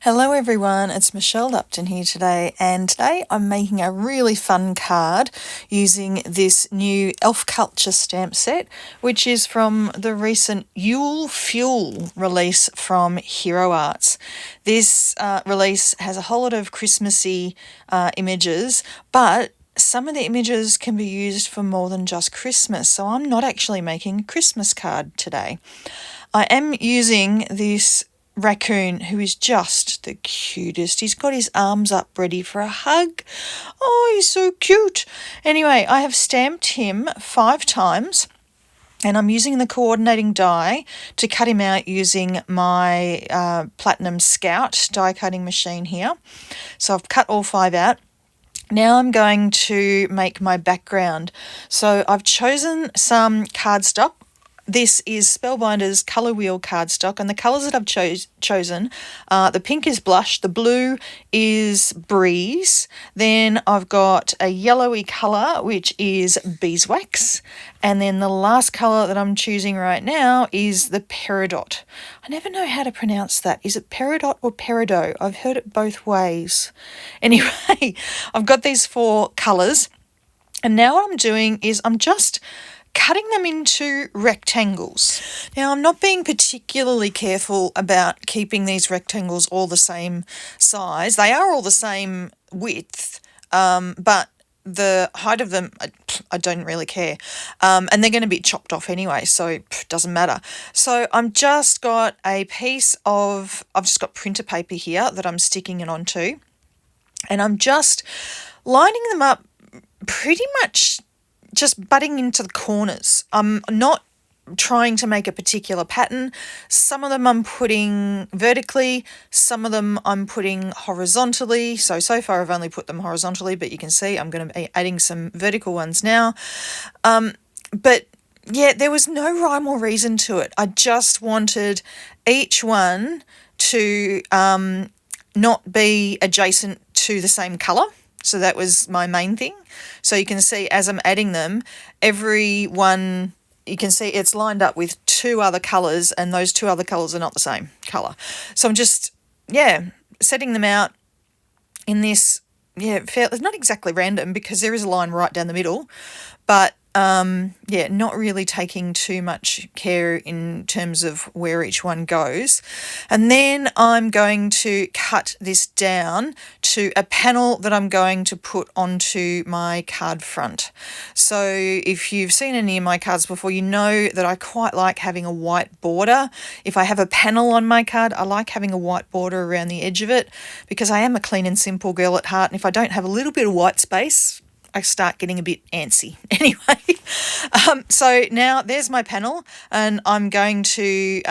Hello everyone, it's Michelle Upton here today, and today I'm making a really fun card using this new Elf Culture stamp set, which is from the recent Yule Fuel release from Hero Arts. This release has a whole lot of Christmassy images, but some of the images can be used for more than just Christmas, so I'm not actually making a Christmas card today. I am using this raccoon who is just the cutest. He's got his arms up ready for a hug. Oh, he's so cute. Anyway, I have stamped him 5 times and I'm using the coordinating die to cut him out using my Platinum Scout die cutting machine here. So I've cut all 5 out. Now I'm going to make my background. So I've chosen some cardstock. This is Spellbinders ColorWheel cardstock, and the colours that I've chosen, the pink is Blush, the blue is Breeze, then I've got a yellowy colour which is Beeswax, and then the last colour that I'm choosing right now is the Peridot. I never know how to pronounce that. Is it Peridot or Peridot? I've heard it both ways. Anyway, I've got these 4 colours, and now what I'm doing is I'm just cutting them into rectangles. Now, I'm not being particularly careful about keeping these rectangles all the same size. They are all the same width, but the height of them, I don't really care. And they're going to be chopped off anyway, so it doesn't matter. So I've just got printer paper here that I'm sticking it onto, and I'm just lining them up pretty much just butting into the corners. I'm not trying to make a particular pattern. Some of them I'm putting vertically, some of them I'm putting horizontally. So far I've only put them horizontally, but you can see I'm going to be adding some vertical ones now. But yeah, there was no rhyme or reason to it. I just wanted each one to not be adjacent to the same colour. So that was my main thing. So you can see as I'm adding them, every one, you can see it's lined up with 2 other colours, and those 2 other colours are not the same colour. So I'm just, setting them out in this, it's not exactly random because there is a line right down the middle, but not really taking too much care in terms of where each one goes. And then I'm going to cut this down to a panel that I'm going to put onto my card front. So if you've seen any of my cards before, you know that I quite like having a white border. If I have a panel on my card, I like having a white border around the edge of it because I am a clean and simple girl at heart, and if I don't have a little bit of white space, I start getting a bit antsy. Anyway, so now there's my panel, and I'm going to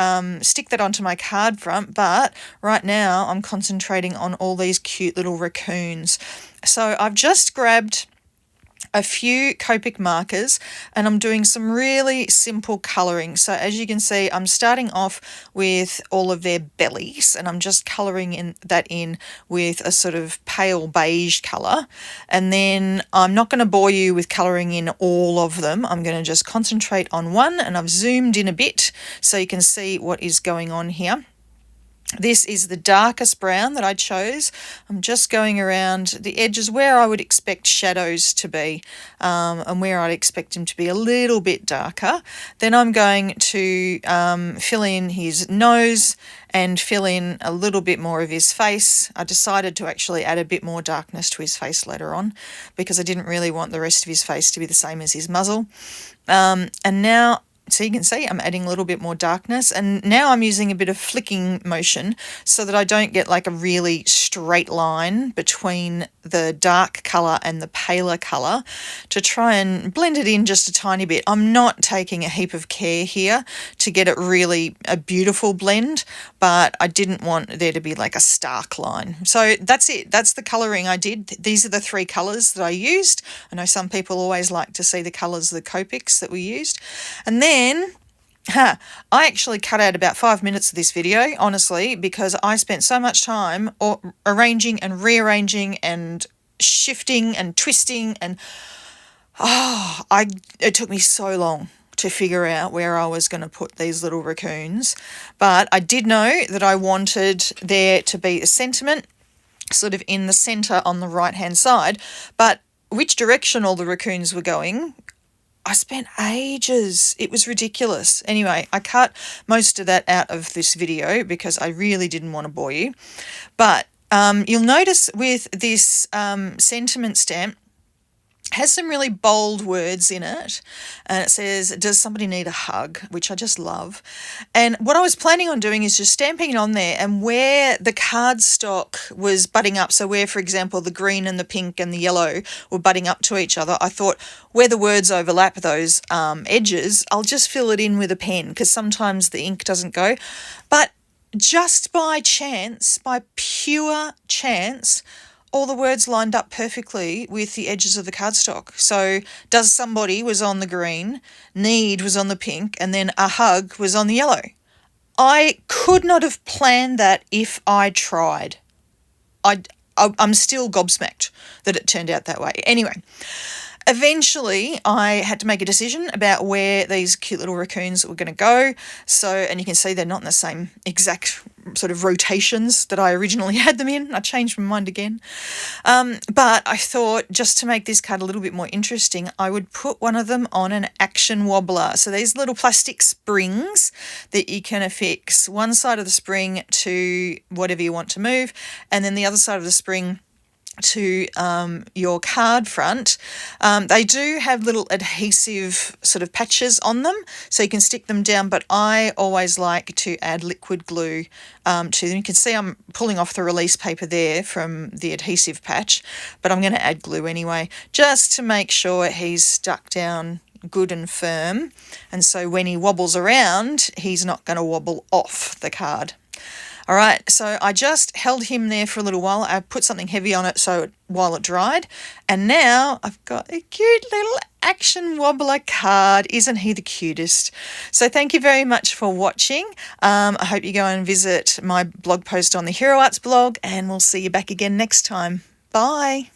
stick that onto my card front, but right now I'm concentrating on all these cute little raccoons. So I've just grabbed a few Copic markers and I'm doing some really simple colouring. So as you can see, I'm starting off with all of their bellies and I'm just colouring that in with a sort of pale beige colour. And then I'm not going to bore you with colouring in all of them. I'm going to just concentrate on one, and I've zoomed in a bit so you can see what is going on here. This is the darkest brown that I chose. I'm just going around the edges where I would expect shadows to be, and where I'd expect him to be a little bit darker. Then I'm going to fill in his nose and fill in a little bit more of his face. I decided to actually add a bit more darkness to his face later on because I didn't really want the rest of his face to be the same as his muzzle. And now, so you can see I'm adding a little bit more darkness, and now I'm using a bit of flicking motion so that I don't get like a really straight line between the dark colour and the paler colour, to try and blend it in just a tiny bit. I'm not taking a heap of care here to get it really a beautiful blend, but I didn't want there to be like a stark line. So that's it. That's the colouring I did. These are the 3 colours that I used. I know some people always like to see the colours of the Copics that we used. And then I actually cut out about 5 minutes of this video, honestly, because I spent so much time arranging and rearranging and shifting and twisting, and it took me so long to figure out where I was going to put these little raccoons, but I did know that I wanted there to be a sentiment sort of in the centre on the right-hand side, but which direction all the raccoons were going, I spent ages. It was ridiculous. Anyway, I cut most of that out of this video because I really didn't want to bore you. But you'll notice with this sentiment stamp, has some really bold words in it, and it says, does somebody need a hug, which I just love. And what I was planning on doing is just stamping it on there, and where the cardstock was butting up, so where, for example, the green and the pink and the yellow were butting up to each other, I thought where the words overlap those edges, I'll just fill it in with a pen, because sometimes the ink doesn't go. But just by chance, by pure chance, all the words lined up perfectly with the edges of the cardstock. So does somebody was on the green, need was on the pink, and then a hug was on the yellow. I could not have planned that if I tried. I'm still gobsmacked that it turned out that way. Anyway, eventually I had to make a decision about where these cute little raccoons were going to go. So, and you can see they're not in the same exact sort of rotations that I originally had them in. I changed my mind again. But I thought, just to make this card a little bit more interesting, I would put one of them on an action wobbler. So these little plastic springs that you can affix one side of the spring to whatever you want to move, and then the other side of the spring to your card front. They do have little adhesive sort of patches on them, so you can stick them down, but I always like to add liquid glue to them. You can see I'm pulling off the release paper there from the adhesive patch, but I'm going to add glue anyway, just to make sure he's stuck down good and firm, and so when he wobbles around, he's not going to wobble off the card. All right, so I just held him there for a little while. I put something heavy on it while it dried, and now I've got a cute little action wobbler card. Isn't he the cutest? So thank you very much for watching. I hope you go and visit my blog post on the Hero Arts blog, and we'll see you back again next time. Bye.